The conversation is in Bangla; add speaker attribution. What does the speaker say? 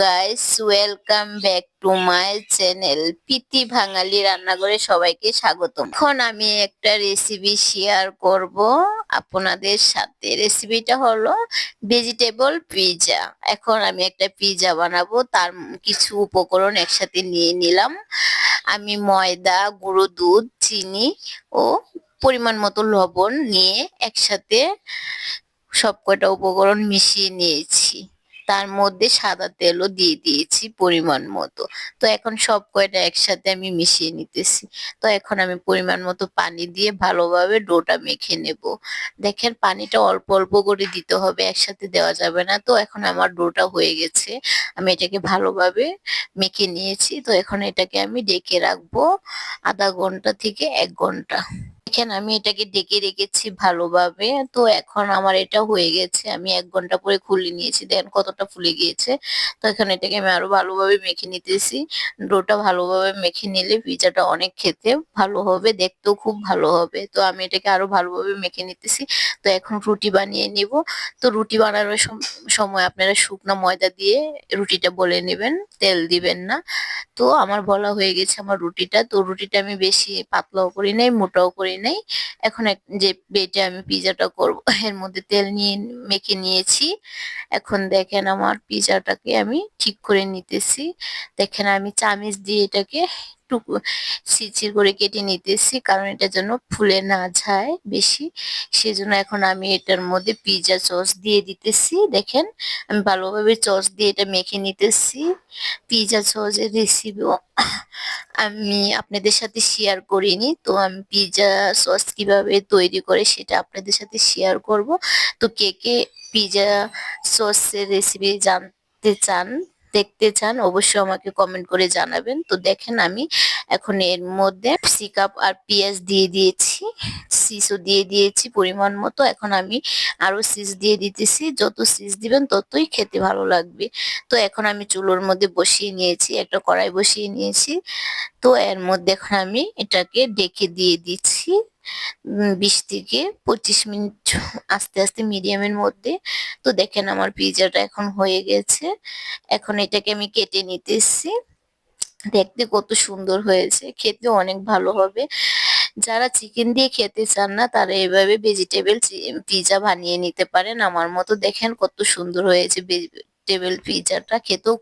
Speaker 1: Guys, welcome back to my channel Preeti Bangali রান্নাঘরে সবাইকে স্বাগতম। এখন আমি একটা রেসিপি শেয়ার করব আপনাদের সাথে। রেসিপিটা হলো ভেজিটেবল পিৎজা। এখন আমি একটা পিৎজা বানাবো, তার কিছু উপকরণ একসাথে নিয়ে নিলাম। আমি ময়দা, গুঁড়ো দুধ, চিনি ও পরিমাণ মতো লবণ নিয়ে একসাথে সব কয়টা উপকরণ মিশিয়ে নিয়েছি। তার মধ্যে সাদা তেলও দিয়ে দিয়েছি পরিমাণ মতো। তো এখন সব কয়টা একসাথে আমি মিশিয়ে নিতেছি। তো এখন আমি পরিমাণ মতো পানি দিয়ে ভালোভাবে ডোটা মেখে নেব। দেখেন, পানিটা অল্প অল্প করে দিতে হবে, একসাথে দেওয়া যাবে না। তো এখন আমার ডোটা হয়ে গেছে, আমি এটাকে ভালোভাবে মেখে নিয়েছি। তো এখন এটাকে আমি ঢেকে রাখবো আধা ঘন্টা থেকে 1 ঘন্টা। দেখেন, আমি এটাকে ডেকে রেখেছি ভালোভাবে। তো এখন আমার এটা হয়ে গেছে, আমি 1 ঘন্টা পরে খুলে নিয়েছি। দেখেন কতটা ফুলে গিয়েছে। তো এখন এটাকে আমি আরো ভালোভাবে মেখে নিতেছি। ডোটা ভালোভাবে মেখে নিলে পিজাটা অনেক খেতে ভালো হবে, দেখতেও খুব ভালো হবে। তো আমি এটাকে আরো ভালোভাবে মেখে নিতেছি। তো এখন রুটি বানিয়ে নিব। তো রুটি বানানোর সময় আপনারা শুকনো ময়দা দিয়ে রুটিটা বলে নেবেন, তেল দিবেন না। তো আমার বলা হয়ে গেছে আমার রুটিটা। তো রুটিটা আমি বেশি পাতলাও করি নাই, মোটাও করি নাই। এখন যে বেটে আমি পিজাটা করব এর মধ্যে তেল নিয়ে মেখে নিয়েছি। এখন দেখেন আমার পিজাটাকে আমি ঠিক করে নিতেছি। দেখেন, আমি চামিচ দিয়ে এটাকে টুকু ছিচির করে কেটে নিতেছি, কারণ এটা যেন ফুলে না যায় বেশি। সেজন্য এখন আমি এটার মধ্যে পিজা সস দিয়ে দিতেছি। দেখেন, আমি ভালোভাবে সস দিয়ে এটা মেখে নিতেছি। পিজা সসের রেসিপিও আমি আপনাদের সাথে শেয়ার করিনি। তো আমি পিজা সস কিভাবে তৈরি করে সেটা আপনাদের সাথে শেয়ার করব। তো কে কে পিজা সসের রেসিপি জানতে চান, দেখতে চান, অবশ্যই আমাকে কমেন্ট করে জানাবেন। তো দেখেন, আমি এখন এর মধ্যে ক্যাপসিকাম আর পেঁয়াজ দিয়ে দিয়েছি, চিজও দিয়ে দিয়েছি পরিমাণ মতো। এখন আমি আরো চিজ দিয়ে দিতেছি, যত চিজ দিবেন ততই খেতে ভালো লাগবে। তো এখন আমি চুলোর মধ্যে বসিয়ে নিয়েছি, একটা কড়াই বসিয়ে নিয়েছি। তো এর মধ্যে এখন আমি এটাকে ডেকে দিয়ে দিচ্ছি 20 থেকে 25 মিনিট আস্তে আস্তে মিডিয়ামের মধ্যে। তো দেখেন, আমার পিজাটা এখন হয়ে গেছে। এখন এটাকে আমি কেটে নিতেছি। দেখতে কত সুন্দর হয়েছে, খেতে অনেক ভালো হবে। যারা চিকেন দিয়ে খেতে চান না, তারা এভাবে ভেজিটেবল পিজা বানিয়ে নিতে পারেন আমার মতো। দেখেন কত সুন্দর হয়েছে ভেজিটেবল পিজাটা, খেতেও